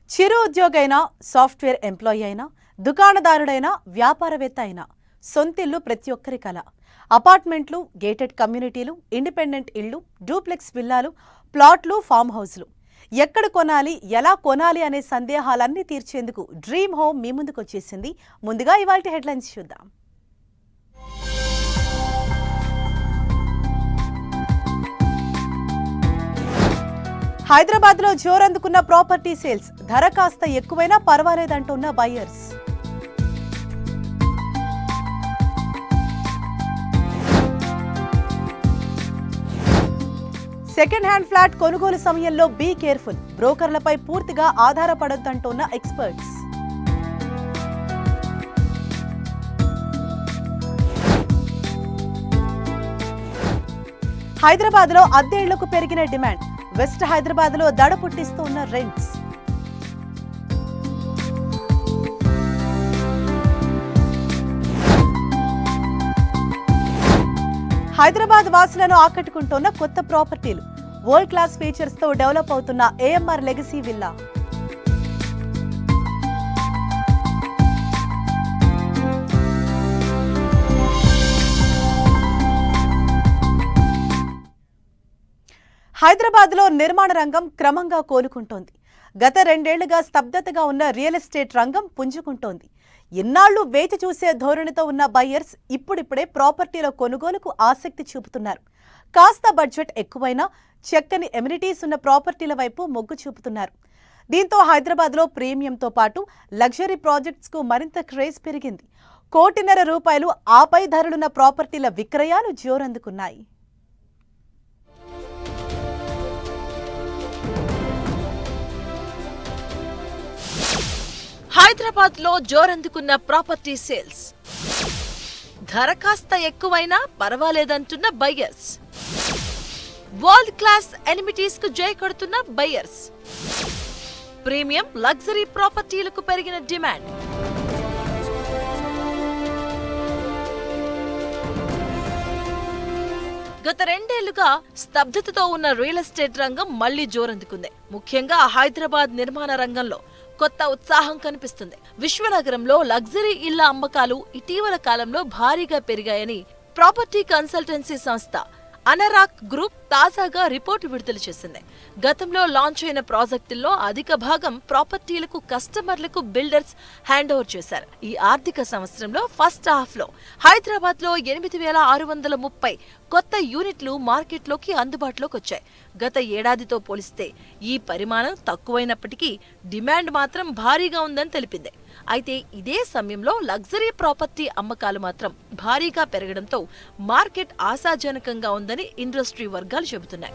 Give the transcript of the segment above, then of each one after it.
చిరు ఉద్యోగైనా, software employee అయినా, దుకాణదారుడైనా, వ్యాపారవేత్త అయినా సొంతిల్లు ప్రతి ఒక్కరి కల. అపార్ట్మెంట్లు, గేటెడ్ కమ్యూనిటీలు, ఇండిపెండెంట్ ఇళ్లు, డూప్లెక్స్ విల్లాలు, ప్లాట్లు, ఫామ్ హౌస్లు. ఎక్కడ కొనాలి, ఎలా కొనాలి అనే సందేహాలన్నీ తీర్చేందుకు డ్రీమ్ హోమ్ మీ ముందుకు వచ్చేసింది. ముందుగా ఇవాల్టి హెడ్లైన్స్ చూద్దాం. హైదరాబాద్లో జోరందుకున్న ప్రాపర్టీ సేల్స్. ధర కాస్త ఎక్కువైనా పర్వాలేదంటున్న బయ్యర్స్. సెకండ్ హ్యాండ్ ఫ్లాట్ కొనుగోలు సమయంలో బీ కేర్ఫుల్. బ్రోకర్లపై పూర్తిగా ఆధారపడొద్దంటున్న ఎక్స్పర్ట్స్. హైదరాబాద్లో అద్దె ఇళ్లకు పెరిగిన డిమాండ్. వెస్ట్ హైదరాబాద్లో దడ పుట్టిస్తున్న రెంట్స్. హైదరాబాద్ వాసులను ఆకట్టుకుంటున్న కొత్త ప్రాపర్టీలు. వరల్డ్ క్లాస్ ఫీచర్స్ తో డెవలప్ అవుతున్న ఏఎంఆర్ లెగసీ విల్లా. హైదరాబాద్లో నిర్మాణ రంగం క్రమంగా కోలుకుంటోంది. గత 2 ఏళ్లుగా స్తబ్దతగా ఉన్న రియల్ ఎస్టేట్ రంగం పుంజుకుంటోంది. ఇన్నాళ్లు వేచి చూసే ధోరణితో ఉన్న బయ్యర్స్ ఇప్పుడిప్పుడే ప్రాపర్టీల కొనుగోలుకు ఆసక్తి చూపుతున్నారు. కాస్త బడ్జెట్ ఎక్కువైనా చక్కని ఎమ్యూనిటీస్ ఉన్న ప్రాపర్టీల వైపు మొగ్గు చూపుతున్నారు. దీంతో హైదరాబాద్లో ప్రీమియంతో పాటు లగ్జరీ ప్రాజెక్ట్స్కు మరింత క్రేజ్ పెరిగింది. ₹1,50,00,000 ఆపై ధరలున్న ప్రాపర్టీల విక్రయాలు జోరందుకున్నాయి. హైదరాబాద్ లో జోరందుకున్న ప్రాపర్టీ సేల్స్. ధర కాస్త ఎక్కువైనా పర్వాలేదంటున్న బయ్యర్స్. వరల్డ్ క్లాస్ ఎనిమిటీస్ కు జై కొడుతున్న బయ్యర్స్. ప్రీమియం లగ్జరీ ప్రాపర్టీలకు పెరిగిన డిమాండ్. గత 2 ఏళ్లుగా స్తబ్దతతో ఉన్న రియల్ ఎస్టేట్ రంగం మళ్లీ జోరందుకుంది. ముఖ్యంగా హైదరాబాద్ నిర్మాణ రంగంలో కొత్త ఉత్సాహం కనిపిస్తుంది. విశ్వనగరంలో లగ్జరీ ఇళ్ల అమ్మకాలు ఇటీవల కాలంలో భారీగా పెరిగాయని ప్రాపర్టీ కన్సల్టెన్సీ సంస్థ అనరాక్ గ్రూప్ తాజాగా రిపోర్టు విడుదల చేసింది. గతంలో లాంచ్ అయిన ప్రాజెక్టుల్లో అధిక భాగం ప్రాపర్టీలకు కస్టమర్లకు బిల్డర్స్ హ్యాండ్ ఓవర్ చేశారు. ఈ ఆర్థిక సంవత్సరంలో ఫస్ట్ హాఫ్ లో హైదరాబాద్ లో 8,630 కొత్త యూనిట్లు మార్కెట్లోకి అందుబాటులోకి వచ్చాయి. గత ఏడాదితో పోలిస్తే ఈ పరిమాణం తక్కువైనప్పటికీ డిమాండ్ మాత్రం భారీగా ఉందని తెలిపింది. అయితే ఇదే సమయంలో లగ్జరీ ప్రాపర్టీ అమ్మకాలు మాత్రం భారీగా పెరగడంతో మార్కెట్ ఆశాజనకంగా ఉందని ఇండస్ట్రీ వర్గాలు చెబుతున్నాయి.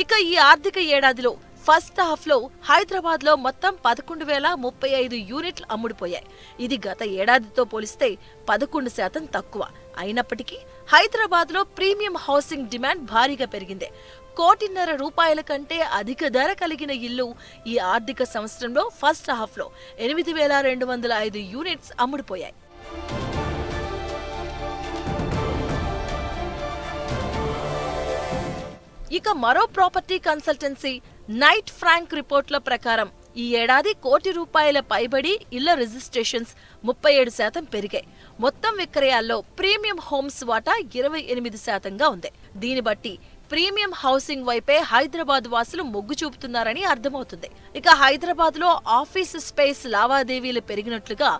ఇక ఈ ఆర్థిక ఏడాదిలో ఫస్ట్ హాఫ్ లో హైదరాబాద్ లో మొత్తం 11,035 యూనిట్లు అమ్ముడుపోయాయి. ఇది గత ఏడాదితో పోలిస్తే 11% తక్కువ. అయినప్పటికీ హైదరాబాద్ లో ప్రీమియం హౌసింగ్ డిమాండ్ భారీగా పెరిగింది. ₹1,50,00,000 కంటే అధిక ధర కలిగిన ఇల్లు ఈ ఆర్థిక సంవత్సరంలో ఫస్ట్ హాఫ్ లో 8,205 యూనిట్స్ అమ్ముడుపోయాయి. ఇక మరో ప్రాపర్టీ కన్సల్టెన్సీ నైట్ ఫ్రాంక్ రిపోర్ట్ల ప్రకారం ఈ ఏడాది ₹1,00,00,000 పైబడి ఇళ్ల రిజిస్ట్రేషన్స్ 37% పెరిగాయి. మొత్తం విక్రయాల్లో ప్రీమియం హోమ్స్ వాటా 28%గా ఉంది. దీన్ని బట్టి ప్రీమియం హౌసింగ్ వైపే హైదరాబాద్ వాసులు మొగ్గు చూపుతున్నారని అర్థమవుతుంది. ఇక హైదరాబాద్ లో ఆఫీస్ స్పేస్ లావాదేవీలు పెరిగినట్లుగా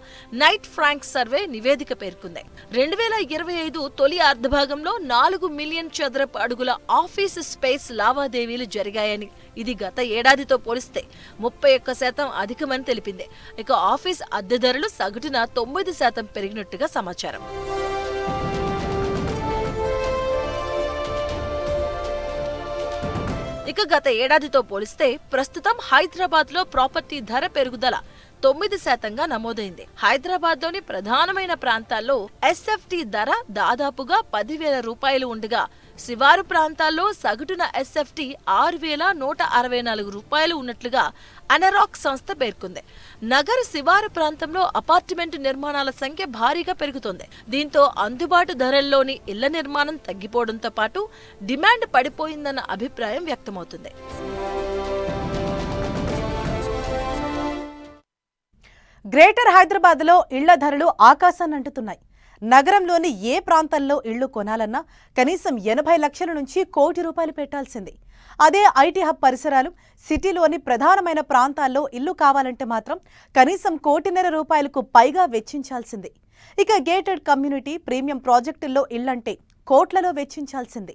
నైట్ ఫ్రాంక్ సర్వే నివేదిక పేర్కొంది. 2025 తొలి అర్ధభాగంలో 4 మిలియన్ చదరపు అడుగుల ఆఫీస్ స్పేస్ లావాదేవీలు జరిగాయని, ఇది గత ఏడాదితో పోలిస్తే 31% అధికమని తెలిపింది. ఇక ఆఫీస్ అద్దె ధరలు సగటున 9% పెరిగినట్టుగా సమాచారం. ఇక గత ఏడాదితో పోలిస్తే ప్రస్తుతం హైదరాబాద్ లో ప్రాపర్టీ ధర పెరుగుదల 9%గా నమోదైంది. హైదరాబాద్ లోని ప్రధానమైన ప్రాంతాల్లో ఎస్ఎఫ్టీ ధర దాదాపుగా ₹10,000 ఉండగా శివారు ప్రాంతాల్లో సగటున ఎస్ఎఫ్టీ ₹6,164 ఉన్నట్లుగా అనరాక్ సంస్థ పేర్కొంది. నగర శివారు ప్రాంతంలో అపార్ట్మెంట్ నిర్మాణాల సంఖ్య భారీగా పెరుగుతోంది. దీంతో అందుబాటు ధరల్లోని ఇళ్ల నిర్మాణం తగ్గిపోవడంతో పాటు డిమాండ్ పడిపోయిందన్న అభిప్రాయం వ్యక్తమవుతుంది. గ్రేటర్ హైదరాబాద్లో ఇళ్ల ధరలు ఆకాశాన్నంటుతున్నాయి. నగరంలోని ఏ ప్రాంతంలో ఇళ్లు కొనాలన్నా కనీసం 80 లక్షల నుంచి ₹1 కోటి పెట్టాల్సిందే. అదే ఐటీ హబ్ పరిసరాలు, సిటీలోని ప్రధానమైన ప్రాంతాల్లో ఇల్లు కావాలంటే మాత్రం కనీసం ₹1.5 కోటికి పైగా వెచ్చించాల్సిందే. ఇక గేటెడ్ కమ్యూనిటీ, ప్రీమియం ప్రాజెక్టుల్లో ఇళ్లంటే కోట్లలో వెచ్చించాల్సిందే.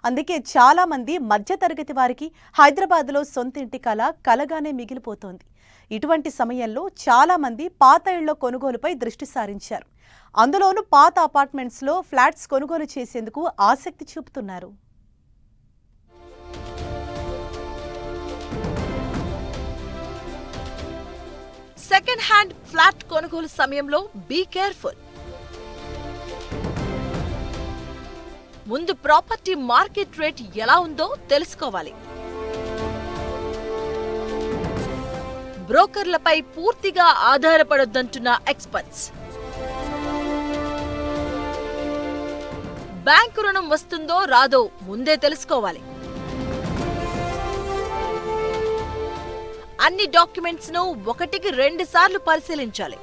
అందుకే చాలా మంది మధ్యతరగతి వారికి హైదరాబాద్లో సొంతింటి కలగానే మిగిలిపోతోంది. ఇటువంటి సమయంలో చాలా మంది పాత ఇళ్ల కొనుగోలుపై దృష్టి సారించారు. అందులోనూ పాత అపార్ట్మెంట్స్లో ఫ్లాట్స్ కొనుగోలు చేసేందుకు ఆసక్తి చూపుతున్నారు. సెకండ్ హ్యాండ్ ఫ్లాట్ కొనుగోలు సమయంలో బీ కేర్ఫుల్. ముందు ప్రాపర్టీ మార్కెట్ రేట్ ఎలా ఉందో తెలుసుకోవాలి. బ్రోకర్లపై పూర్తిగా ఆధారపడొద్దంటున్న ఎక్స్పర్ట్స్. బ్యాంకు రుణం వస్తుందో రాదో ముందే తెలుసుకోవాలి. అన్ని డాక్యుమెంట్స్ ను 1కి 2 సార్లు పరిశీలించాలి.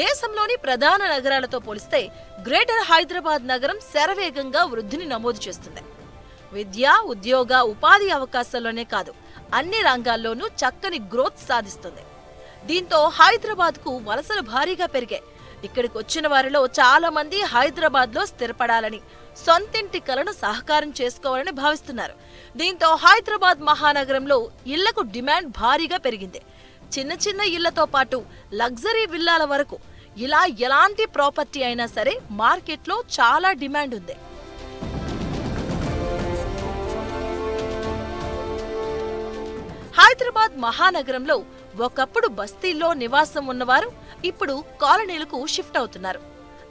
దేశంలోని ప్రధాన నగరాలతో పోలిస్తే గ్రేటర్ హైదరాబాద్ నగరం శరవేగంగా వృద్ధిని నమోదు చేస్తుంది. విద్య, ఉద్యోగ, ఉపాధి అవకాశాల్లోనే కాదు అన్ని రంగాల్లోనూ చక్కని గ్రోత్ సాధిస్తుంది. దీంతో హైదరాబాద్కు వలసలు భారీగా పెరిగాయి. ఇక్కడికి వచ్చిన వారిలో చాలా మంది హైదరాబాద్లో స్థిరపడాలని, సొంతింటి కలను సహకారం చేసుకోవాలని భావిస్తున్నారు. దీంతో హైదరాబాద్ మహానగరంలో ఇళ్లకు డిమాండ్ భారీగా పెరిగింది. చిన్న చిన్న ఇళ్లతో పాటు లగ్జరీ విల్లాల వరకు ఇలా ఎలాంటి ప్రాపర్టీ అయినా సరే మార్కెట్లో చాలా డిమాండ్ ఉంది. హైదరాబాద్ మహానగరంలో ఒకప్పుడు బస్తీల్లో నివాసం ఉన్నవారు ఇప్పుడు కాలనీలకు షిఫ్ట్ అవుతున్నారు.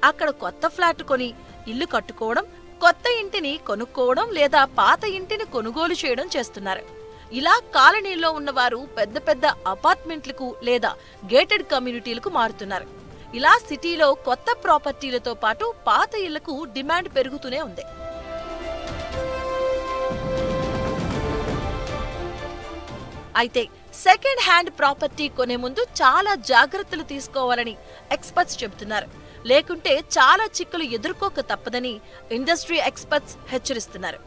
అక్కడ కొత్త ఫ్లాట్ కొని ఇల్లు కట్టుకోవడం, కొత్త ఇంటిని కొనుక్కోవడం లేదా పాత ఇంటిని కొనుగోలు చేయడం చేస్తున్నారు. ఇలా కాలనీల్లో ఉన్నవారు పెద్ద పెద్ద అపార్ట్మెంట్లకు లేదా గేటెడ్ కమ్యూనిటీలకు మారుతున్నారు. ఇలా సిటీలో కొత్త ప్రాపర్టీలతో పాటు పాత ఇళ్లకు డిమాండ్ పెరుగుతూనే ఉంది. అయితే సెకండ్ హ్యాండ్ ప్రాపర్టీ కొనే ముందు చాలా జాగ్రత్తలు తీసుకోవాలని ఎక్స్పర్ట్స్ చెబుతున్నారు. లేకుంటే చాలా చిక్కులు ఎదుర్కోక తప్పదని ఇండస్ట్రీ ఎక్స్పర్ట్స్ హెచ్చరిస్తున్నారు.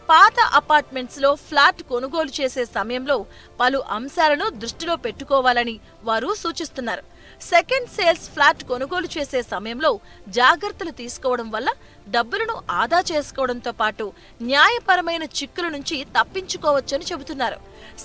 పాత అపార్ట్మెంట్స్ లో ఫ్లాట్ కొనుగోలు చేసే సమయంలో పలు అంశాలను దృష్టిలో పెట్టుకోవాలని వారు సూచిస్తున్నారు. సెకండ్ సేల్స్ ఫ్లాట్ కొనుగోలు చేసే సమయంలో జాగ్రత్తలు తీసుకోవడం వల్ల డబ్బులను ఆదా చేసుకోవడంతో పాటు న్యాయపరమైన చిక్కుల నుంచి తప్పించుకోవచ్చని చెబుతున్నారు.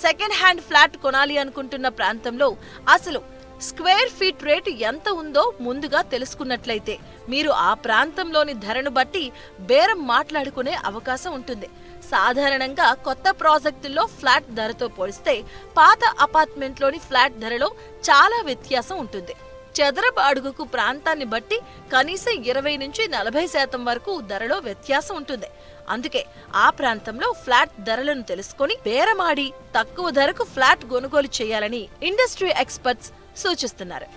సెకండ్ హ్యాండ్ ఫ్లాట్ కొనాలి అనుకుంటున్న ప్రాంతంలో అసలు స్క్వేర్ ఫీట్ రేటు ఎంత ఉందో ముందుగా తెలుసుకున్నట్లయితే మీరు ఆ ప్రాంతంలోని ధరను బట్టి బేరం మాట్లాడుకునే అవకాశం ఉంటుంది. సాధారణంగా కొత్త ప్రాజెక్టుల్లో ఫ్లాట్ ధరతో పోలిస్తే పాత అపార్ట్మెంట్లోని ఫ్లాట్ ధరలో చాలా వ్యత్యాసం ఉంటుంది. చదరపు అడుగుకు ప్రాంతాన్ని బట్టి కనీసం 20 నుంచి 40% వరకు ధరలో వ్యత్యాసం ఉంటుంది. అందుకే ఆ ప్రాంతంలో ఫ్లాట్ ధరలను తెలుసుకొని బేరమాడి తక్కువ ధరకు ఫ్లాట్ కొనుగోలు చేయాలని ఇండస్ట్రీ ఎక్స్పర్ట్స్ సూచిస్తున్నారు.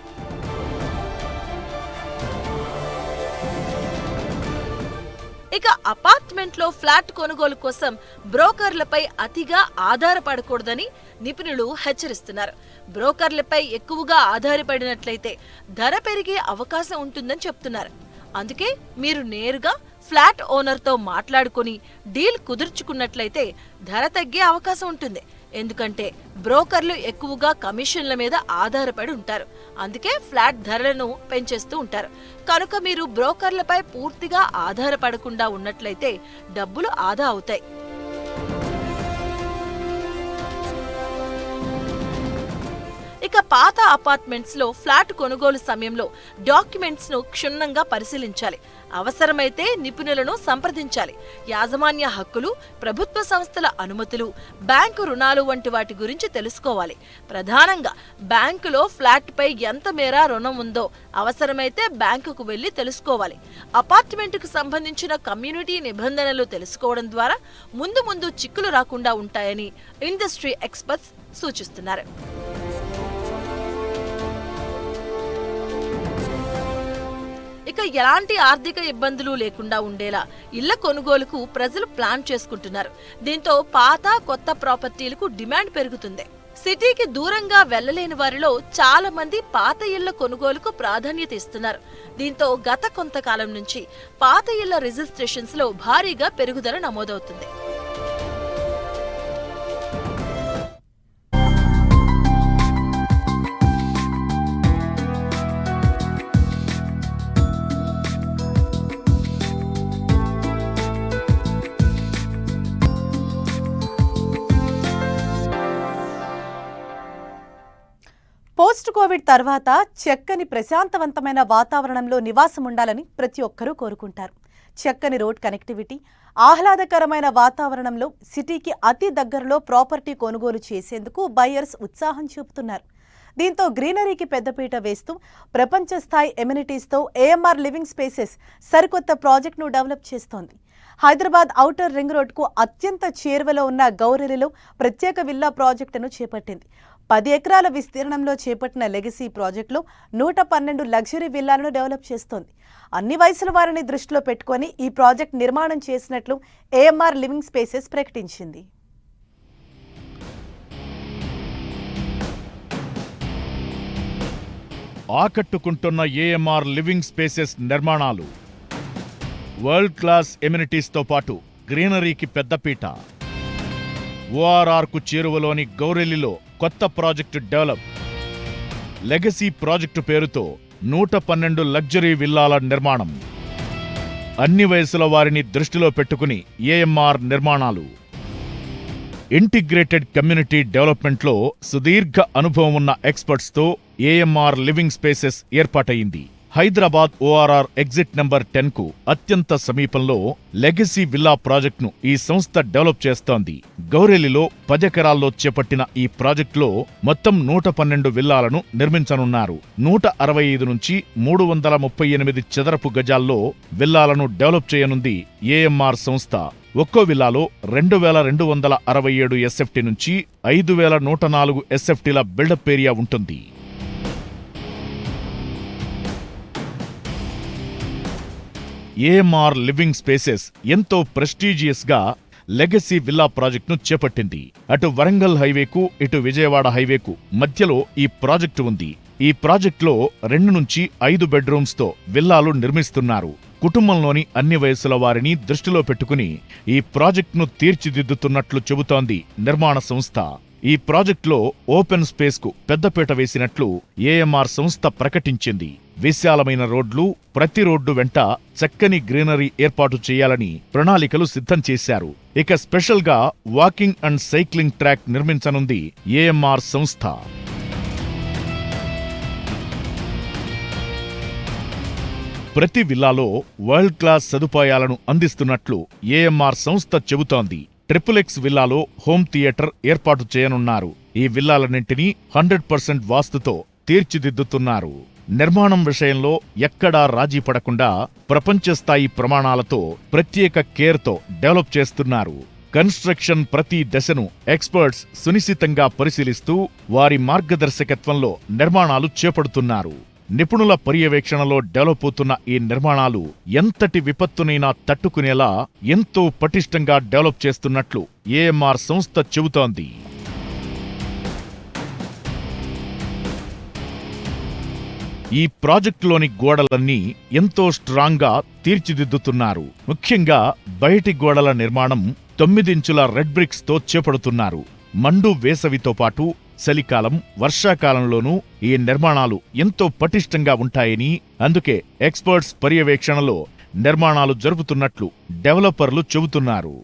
ఇక అపార్ట్మెంట్లో ఫ్లాట్ కొనుగోలు కోసం బ్రోకర్లపై అతిగా ఆధారపడకూడదని నిపుణులు హెచ్చరిస్తున్నారు. బ్రోకర్లపై ఎక్కువగా ఆధారపడినట్లయితే ధర పెరిగే అవకాశం ఉంటుందని చెప్తున్నారు. అందుకే మీరు నేరుగా ఫ్లాట్ ఓనర్తో మాట్లాడుకుని డీల్ కుదుర్చుకున్నట్లయితే ధర తగ్గే అవకాశం ఉంటుంది. ఎందుకంటే బ్రోకర్లు ఎక్కువగా కమిషన్ల మీద ఆధారపడి ఉంటారు. అందుకే ఫ్లాట్ ధరలను పెంచేస్తూ ఉంటారు. కనుక మీరు బ్రోకర్లపై పూర్తిగా ఆధారపడకుండా ఉన్నట్లయితే డబ్బులు ఆదా అవుతాయి. ఇక ఇక పాత అపార్ట్మెంట్స్ లో ఫ్లాట్ కొనుగోలు సమయంలో డాక్యుమెంట్స్ ను క్షుణ్ణంగా పరిశీలించాలి. అవసరమైతే నిపుణులను సంప్రదించాలి. యాజమాన్య హక్కులు, ప్రభుత్వ సంస్థల అనుమతులు, బ్యాంకు రుణాలు వంటి వాటి గురించి తెలుసుకోవాలి. ప్రధానంగా బ్యాంకులో ఫ్లాట్ పై ఎంత మేర రుణం ఉందో అవసరమైతే బ్యాంకుకు వెళ్లి తెలుసుకోవాలి. అపార్ట్మెంట్కు సంబంధించిన కమ్యూనిటీ నిబంధనలు తెలుసుకోవడం ద్వారా ముందు ముందు చిక్కులు రాకుండా ఉంటాయని ఇండస్ట్రీ ఎక్స్పర్ట్స్ సూచిస్తున్నారు. ఇక ఎలాంటి ఆర్థిక ఇబ్బందులు లేకుండా ఉండేలా ఇళ్ల కొనుగోలుకు ప్రజలు ప్లాన్ చేసుకుంటున్నారు. దీంతో పాత కొత్త ప్రాపర్టీలకు డిమాండ్ పెరుగుతుంది. సిటీకి దూరంగా వెళ్లలేని వారిలో చాలా మంది పాత ఇళ్ల కొనుగోలుకు ప్రాధాన్యత ఇస్తున్నారు. దీంతో గత కొంతకాలం నుంచి పాత ఇళ్ల రిజిస్ట్రేషన్స్ లో భారీగా పెరుగుదల నమోదవుతుంది. పోస్ట్ కోవిడ్ తర్వాత చక్కని ప్రశాంతవంతమైన వాతావరణంలో నివాసం ఉండాలని ప్రతి ఒక్కరూ కోరుకుంటారు. చక్కని రోడ్ కనెక్టివిటీ, ఆహ్లాదకరమైన వాతావరణంలో సిటీకి అతి దగ్గరలో ప్రాపర్టీ కొనుగోలు చేసేందుకు బయర్స్ ఉత్సాహం చూపుతున్నారు. దీంతో గ్రీనరీకి పెద్దపీట వేస్తూ ప్రపంచ స్థాయి ఎమ్యూనిటీస్తో ఏఎంఆర్ లివింగ్ స్పేసెస్ సరికొత్త ప్రాజెక్టును డెవలప్ చేస్తోంది. హైదరాబాద్ ఔటర్ రింగ్ రోడ్కు అత్యంత చేరువలో ఉన్న గౌరెలిలో ప్రత్యేక విల్లా ప్రాజెక్టును చేపట్టింది. 10 ఎకరాల విస్తీర్ణంలో చేపట్టిన లెగసీ ప్రాజెక్టులో 112 లగ్జరీ విల్లాలను డెవలప్ చేస్తోంది. అన్ని వయసుల వారిని దృష్టిలో పెట్టుకుని ఈ ప్రాజెక్ట్ నిర్మాణం చేసినట్లు ఏఎంఆర్ లివింగ్ స్పేసెస్ ప్రకటించింది. ఆకట్టుకుంటున్న ఏఎంఆర్ లివింగ్ స్పేసెస్ నిర్మాణాలు వరల్డ్ క్లాస్ ఎమ్యూనిటీస్తో పాటు గ్రీనరీకి పెద్దపీట. ఓఆర్ఆర్కు చేరువలోని గౌరెలిలో కొత్త ప్రాజెక్టు డెవలప్. లెగసీ ప్రాజెక్టు పేరుతో 112 లగ్జరీ విల్లాల నిర్మాణం. అన్ని వయసుల వారిని దృష్టిలో పెట్టుకుని ఏఎంఆర్ నిర్మాణాలు. ఇంటిగ్రేటెడ్ కమ్యూనిటీ డెవలప్మెంట్లో సుదీర్ఘ అనుభవం ఉన్న ఎక్స్పర్ట్స్తో ఏఎంఆర్ లివింగ్ స్పేసెస్ ఏర్పాటయింది. హైదరాబాద్ ఓఆర్ఆర్ ఎగ్జిట్ నెంబర్ 10కు అత్యంత సమీపంలో లెగసీ విల్లా ప్రాజెక్టును ఈ సంస్థ డెవలప్ చేస్తోంది. గౌరెలిలో 10 ఎకరాల్లో చేపట్టిన ఈ ప్రాజెక్టులో మొత్తం 112 విల్లాలను నిర్మించనున్నారు. 165 నుంచి 338 చదరపు గజాల్లో విల్లాలను డెవలప్ చేయనుంది ఏఎంఆర్ సంస్థ. ఒక్కో విల్లాలో 2267 ఎస్ఎఫ్టీ నుంచి 5104 ఎస్ఎఫ్టీల బిల్డప్ ఏరియా ఉంటుంది. ఏఎంఆర్ లివింగ్ స్పేసెస్ ఎంతో ప్రెస్టీజియస్గా లెగసీ విల్లా ప్రాజెక్టును చేపట్టింది. అటు వరంగల్ హైవేకు, ఇటు విజయవాడ హైవేకు మధ్యలో ఈ ప్రాజెక్టు ఉంది. ఈ ప్రాజెక్టులో 2 నుంచి 5 బెడ్రూమ్స్తో విల్లాలు నిర్మిస్తున్నారు. కుటుంబంలోని అన్ని వయసుల వారిని దృష్టిలో పెట్టుకుని ఈ ప్రాజెక్టును తీర్చిదిద్దుతున్నట్లు చెబుతోంది నిర్మాణ సంస్థ. ఈ ప్రాజెక్టులో ఓపెన్ స్పేస్కు పెద్దపీట వేసినట్లు ఏఎంఆర్ సంస్థ ప్రకటించింది. విశాలమైన రోడ్లు, ప్రతి రోడ్డు వెంట చక్కని గ్రీనరీ ఏర్పాటు చేయాలని ప్రణాళికలు సిద్ధం చేశారు. ఇక స్పెషల్గా వాకింగ్ అండ్ సైక్లింగ్ ట్రాక్ నిర్మించనుంది ఏఎంఆర్ సంస్థ. ప్రతి విల్లాలో వరల్డ్ క్లాస్ సదుపాయాలను అందిస్తున్నట్లు ఏఎంఆర్ సంస్థ చెబుతోంది. ట్రిపుల్-ఎక్స్ విల్లాలో హోమ్ థియేటర్ ఏర్పాటు చేయనున్నారు. ఈ విల్లాలన్నింటినీ 100% వాస్తుతో తీర్చిదిద్దుతున్నారు. నిర్మాణం విషయంలో ఎక్కడా రాజీ పడకుండా ప్రపంచ స్థాయి ప్రమాణాలతో ప్రత్యేక కేర్తో డెవలప్ చేస్తున్నారు. కన్స్ట్రక్షన్ ప్రతి దశను ఎక్స్పర్ట్స్ సునిశితంగా పరిశీలిస్తూ వారి మార్గదర్శకత్వంలో నిర్మాణాలు చేపడుతున్నారు. నిపుణుల పర్యవేక్షణలో డెవలప్ అవుతున్న ఈ నిర్మాణాలు ఎంతటి విపత్తునైనా తట్టుకునేలా ఎంతో పటిష్టంగా డెవలప్ చేస్తున్నట్లు ఏఎంఆర్ సంస్థ చెబుతోంది. ఈ ప్రాజెక్టులోని గోడలన్నీ ఎంతో స్ట్రాంగ్గా తీర్చిదిద్దుతున్నారు. ముఖ్యంగా బయటి గోడల నిర్మాణం 9 ఇంచుల రెడ్ బ్రిక్స్తో చేపడుతున్నారు. మండు వేసవితో పాటు చలికాలం, వర్షాకాలంలోనూ ఈ నిర్మాణాలు ఎంతో పటిష్టంగా ఉంటాయని, అందుకే ఎక్స్పర్ట్స్ పర్యవేక్షణలో నిర్మాణాలు జరుపుతున్నట్లు డెవలపర్లు చెబుతున్నారు.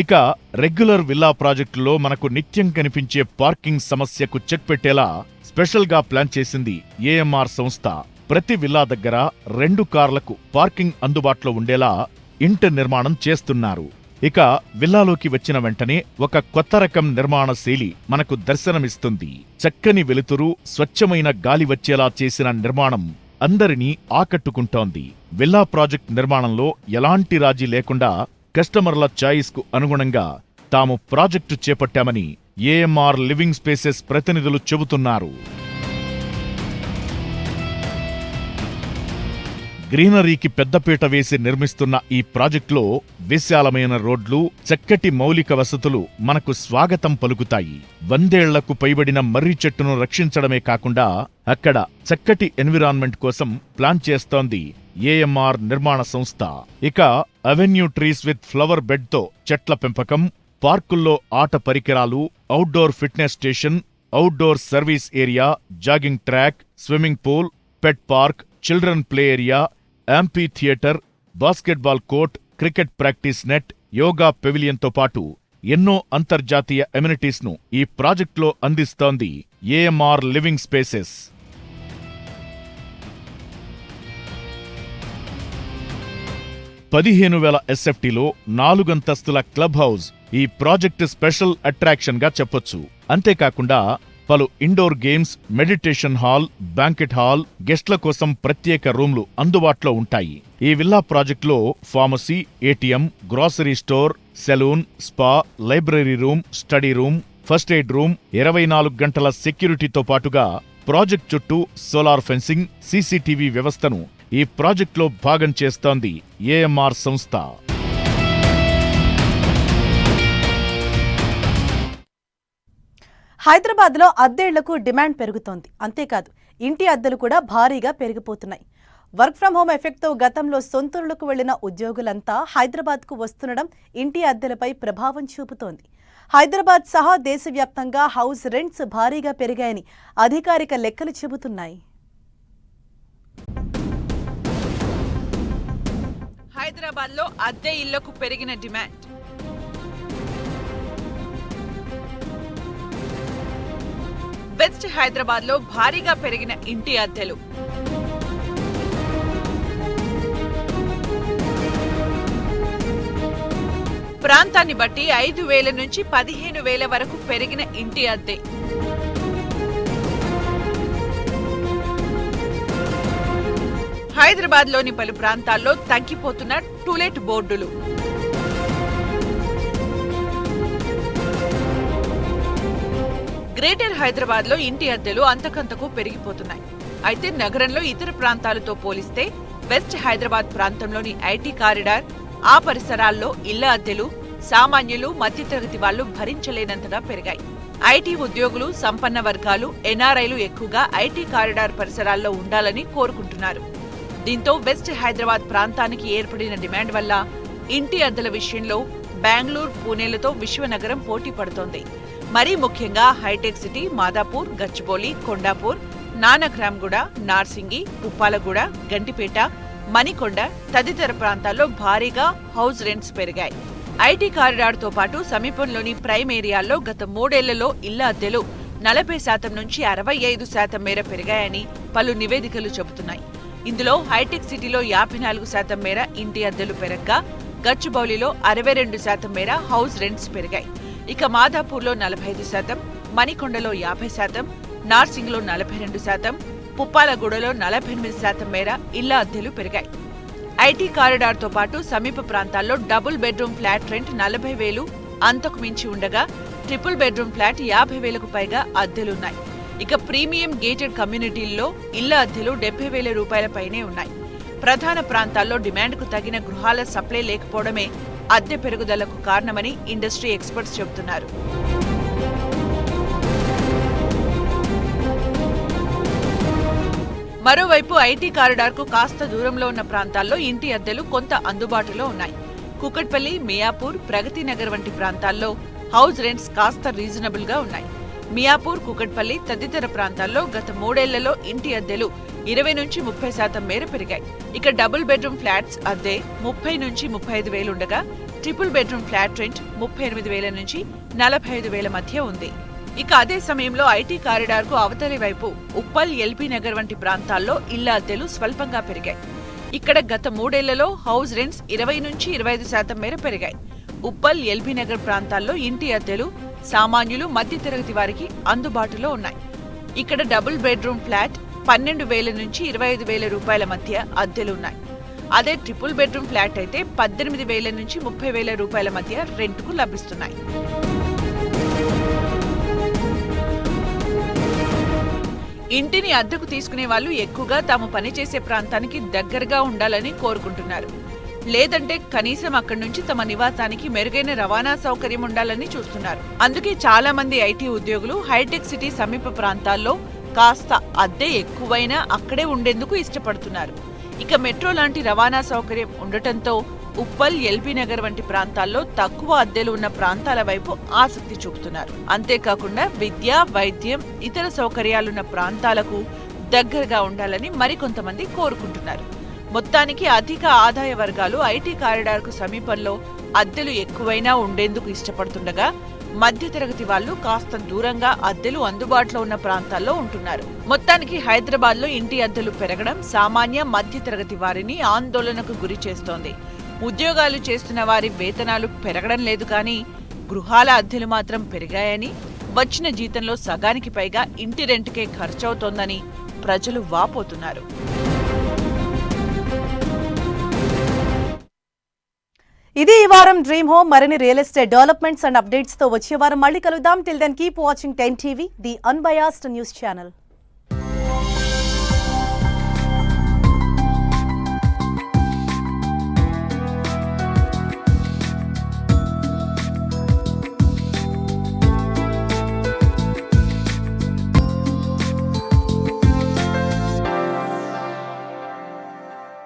ఇక రెగ్యులర్ విల్లా ప్రాజెక్టులో మనకు నిత్యం కనిపించే పార్కింగ్ సమస్యకు చెక్ పెట్టేలా స్పెషల్ గా ప్లాన్ చేసింది ఏఎంఆర్ సంస్థ. ప్రతి విల్లా దగ్గర 2 కార్లకు పార్కింగ్ అందుబాటులో ఉండేలా ఇంటి నిర్మాణం చేస్తున్నారు. ఇక విల్లాలోకి వచ్చిన వెంటనే ఒక కొత్త రకం నిర్మాణ శైలి మనకు దర్శనమిస్తుంది. చక్కని వెలుతురు, స్వచ్ఛమైన గాలి వచ్చేలా చేసిన నిర్మాణం అందరినీ ఆకట్టుకుంటోంది. విల్లా ప్రాజెక్ట్ నిర్మాణంలో ఎలాంటి రాజీ లేకుండా కస్టమర్ల చాయిస్ కు అనుగుణంగా తాము ప్రాజెక్టు చేపట్టామని ఏఎంఆర్ లివింగ్ స్పేసెస్ ప్రతినిధులు చెబుతున్నారు. గ్రీనరీకి పెద్దపీట వేసి నిర్మిస్తున్న ఈ ప్రాజెక్టులో విశాలమైన రోడ్లు, చక్కటి మౌలిక వసతులు మనకు స్వాగతం పలుకుతాయి. 100 ఏళ్లకు పైబడిన మర్రి చెట్టును రక్షించడమే కాకుండా అక్కడ చక్కటి ఎన్విరాన్మెంట్ కోసం ప్లాన్ చేస్తోంది ఏఎంఆర్ నిర్మాణ సంస్థ. ఇక avenue trees with flower bed తో చెట్ల పెంపకం, పార్కుల్లో ఆట పరికరాలు, outdoor fitness station, outdoor service area, jogging track, swimming pool, pet park, children play area, amphitheatre, basketball court, cricket practice net, yoga పెవిలియన్తో పాటు ఎన్నో అంతర్జాతీయ ఎమ్యూనిటీస్ ను ఈ ప్రాజెక్టులో అందిస్తోంది ఏఎంఆర్ లివింగ్ స్పేసెస్. $15,000 ఎస్ఎఫ్టీలో 4 అంతస్తుల క్లబ్ హౌస్ ఈ ప్రాజెక్టు స్పెషల్ అట్రాక్షన్ గా చెప్పొచ్చు. అంతేకాకుండా పలు indoor games, meditation hall, banquet hall, గెస్ట్ల కోసం ప్రత్యేక రూమ్లు అందుబాటులో ఉంటాయి. ఈ విల్లా ప్రాజెక్టులో pharmacy, ATM, grocery store, salon, spa, library room, study room, first aid room, 24 గంటల సెక్యూరిటీతో పాటుగా ప్రాజెక్ట్ చుట్టూ సోలార్ ఫెన్సింగ్, సీసీటీవీ వ్యవస్థను ఈ ప్రాజెక్టులో భాగం చేస్తోంది ఏఎంఆర్ సంస్థ. హైదరాబాద్లో అద్దెళ్లకు డిమాండ్ పెరుగుతోంది. అంతేకాదు ఇంటి అద్దెలు కూడా భారీగా పెరిగిపోతున్నాయి. వర్క్ ఫ్రం హోం ఎఫెక్ట్తో గతంలో సొంతూరులకు వెళ్లిన ఉద్యోగులంతా హైదరాబాద్కు వస్తుండడం ఇంటి అద్దెలపై ప్రభావం చూపుతోంది. హైదరాబాద్ సహా దేశవ్యాప్తంగా హౌస్ రెంట్స్ భారీగా పెరిగాయని అధికారిక లెక్కలు చెబుతున్నాయి. హైదరాబాద్లో అద్దె ఇళ్లకు పెరిగిన డిమాండ్. వెస్ట్ హైదరాబాద్లో భారీగా పెరిగిన ఇంటి అద్దెలు. ప్రాంతాన్ని బట్టి 5,000 నుంచి 15,000 వరకు పెరిగిన ఇంటి అద్దె. హైదరాబాద్లోని పలు ప్రాంతాల్లో తగ్గిపోతున్న టూలెట్ బోర్డులు. గ్రేటర్ హైదరాబాద్లో ఇంటి అద్దెలు అంతకంతకు పెరిగిపోతున్నాయి. అయితే నగరంలో ఇతర ప్రాంతాలతో పోలిస్తే వెస్ట్ హైదరాబాద్ ప్రాంతంలోని ఐటీ కారిడార్, ఆ పరిసరాల్లో ఇళ్ల అద్దెలు సామాన్యులు, మధ్యతరగతి వాళ్లు భరించలేనంతగా పెరిగాయి. ఐటీ ఉద్యోగులు, సంపన్న వర్గాలు, ఎన్ఆర్ఐలు ఎక్కువగా ఐటీ కారిడార్ పరిసరాల్లో ఉండాలని కోరుకుంటున్నారు. దీంతో వెస్ట్ హైదరాబాద్ ప్రాంతానికి ఏర్పడిన డిమాండ్ వల్ల ఇంటి అద్దెల విషయంలో బెంగళూరు, పూణేలతో విశ్వనగరం పోటీ పడుతోంది. మరీ ముఖ్యంగా హైటెక్ సిటీ, మాదాపూర్, గచ్చిబౌలి, కొండాపూర్, నానక్రామ్గూడ, నార్సింగి, ఉప్పాలగూడ, గంటిపేట, మణికొండ తదితర ప్రాంతాల్లో భారీగా హౌస్ రెంట్స్ పెరిగాయి. ఐటీ కారిడార్తో పాటు సమీపంలోని ప్రైమ్ ఏరియాల్లో గత 3 ఏళ్లలో ఇళ్ల అద్దెలు 40% నుంచి 65% మేర పెరిగాయని పలు నివేదికలు చెబుతున్నాయి. ఇందులో హైటెక్ సిటీలో 54% మేర ఇంటి అద్దెలు పెరగ్గా, గచ్చిబౌలిలో 62% మేర హౌస్ రెంట్స్ పెరిగాయి. ఇక మాదాపూర్లో 45%, మణికొండలో 50%, నార్సింగ్లో 42%, పుప్పాలగూడలో 48% మేర ఇళ్ల అద్దెలు పెరిగాయి. ఐటీ కారిడార్తో పాటు సమీప ప్రాంతాల్లో డబుల్ బెడ్రూమ్ ఫ్లాట్ రెంట్ 40,000 అంతకు మించి ఉండగా, ట్రిపుల్ బెడ్రూమ్ ఫ్లాట్ 50,000కు పైగా అద్దెలున్నాయి. ఇక ప్రీమియం గేటెడ్ కమ్యూనిటీల్లో ఇళ్ల అద్దెలు 70,000 రూపాయల పైనే ఉన్నాయి. ప్రధాన ప్రాంతాల్లో డిమాండ్కు తగిన గృహాల సప్లై లేకపోవడమే అద్దె పెరుగుదలకు కారణమని ఇండస్ట్రీ ఎక్స్పర్ట్స్ చెబుతున్నారు. మరోవైపు ఐటీ కారిడార్కు కాస్త దూరంలో ఉన్న ప్రాంతాల్లో ఇంటి అద్దెలు కొంత అందుబాటులో ఉన్నాయి. కుకట్పల్లి, మియాపూర్, ప్రగతి నగర్ వంటి ప్రాంతాల్లో హౌస్ రెంట్స్ కాస్త రీజనబుల్ గా ఉన్నాయి. మియాపూర్, కూకట్పల్లి తదితర ప్రాంతాల్లో గత 3 ఏళ్లలో ఇంటి అద్దెలు 20 నుంచి 30% మేర పెరిగాయి. ఇక డబుల్ బెడ్రూమ్ ఫ్లాట్స్ అద్దె 30 నుంచి 35 వేలు ఉండగా ట్రిపుల్ బెడ్రూమ్ ఫ్లాట్ రెంట్ 38,000 నుంచి 45,000 మధ్య ఉంది. ఇక అదే సమయంలో ఐటీ కారిడార్ కు అవతలి వైపు ఉప్పల్, ఎల్బీ నగర్ వంటి ప్రాంతాల్లో ఇళ్ల అద్దెలు స్వల్పంగా పెరిగాయి. ఇక్కడ గత 3 ఏళ్లలో హౌస్ రెంట్స్ 20 నుంచి 25% మేర పెరిగాయి. ఉప్పల్, ఎల్బీ నగర్ ప్రాంతాల్లో ఇంటి అద్దెలు సామాన్యులు, మధ్యతరగతి వారికి అందుబాటులో ఉన్నాయి. ఇక్కడ డబుల్ బెడ్రూమ్ ఫ్లాట్ 12,000 నుంచి 25,000 రూపాయల మధ్య అద్దెలున్నాయి. అదే ట్రిపుల్ బెడ్రూమ్ ఫ్లాట్ అయితే 18,000 నుంచి 30,000 రూపాయల మధ్య రెంట్కు లభిస్తున్నాయి. ఇంటిని అద్దెకు తీసుకునే వాళ్ళు ఎక్కువగా తాము పనిచేసే ప్రాంతానికి దగ్గరగా ఉండాలని కోరుకుంటున్నారు. లేదంటే కనీసం అక్కడి నుంచి తమ నివాసానికి మెరుగైన రవాణా సౌకర్యం ఉండాలని చూస్తున్నారు. అందుకే చాలా మంది ఐటీ ఉద్యోగులు హైటెక్ సిటీ సమీప ప్రాంతాల్లో కాస్త అద్దె ఎక్కువైనా అక్కడే ఉండేందుకు ఇష్టపడుతున్నారు. ఇక మెట్రో లాంటి రవాణా సౌకర్యం ఉండటంతో ఉప్పల్, ఎల్బీ నగర్ వంటి ప్రాంతాల్లో తక్కువ అద్దెలు ఉన్న ప్రాంతాల వైపు ఆసక్తి చూపుతున్నారు. అంతేకాకుండా విద్య, వైద్యం, ఇతర సౌకర్యాలున్న ప్రాంతాలకు దగ్గరగా ఉండాలని మరికొంతమంది కోరుకుంటున్నారు. మొత్తానికి అధిక ఆదాయ వర్గాలు ఐటీ కారిడార్ కు సమీపంలో అద్దెలు ఎక్కువైనా ఉండేందుకు ఇష్టపడుతుండగా మధ్యతరగతి వాళ్లు కాస్త దూరంగా అద్దెలు అందుబాటులో ఉన్న ప్రాంతాల్లో ఉంటున్నారు. మొత్తానికి హైదరాబాద్ లో ఇంటి అద్దెలు పెరగడం సామాన్య, మధ్యతరగతి వారిని ఆందోళనకు గురి చేస్తోంది. ఉద్యోగాలు చేస్తున్న వారి వేతనాలు పెరగడం లేదు కానీ గృహాల అద్దెలు మాత్రం పెరిగాయని, వచ్చిన జీతంలో సగానికి పైగా ఇంటి రెంట్కే ఖర్చవుతోందని ప్రజలు వాపోతున్నారు. ఇది ఈ వారం డ్రీమ్ హోమ్. మరిన్ని real estate developments and updates తో వచ్చే వారం మళ్ళీ కలుద్దాం. Till then keep watching 10 TV, the unbiased news channel.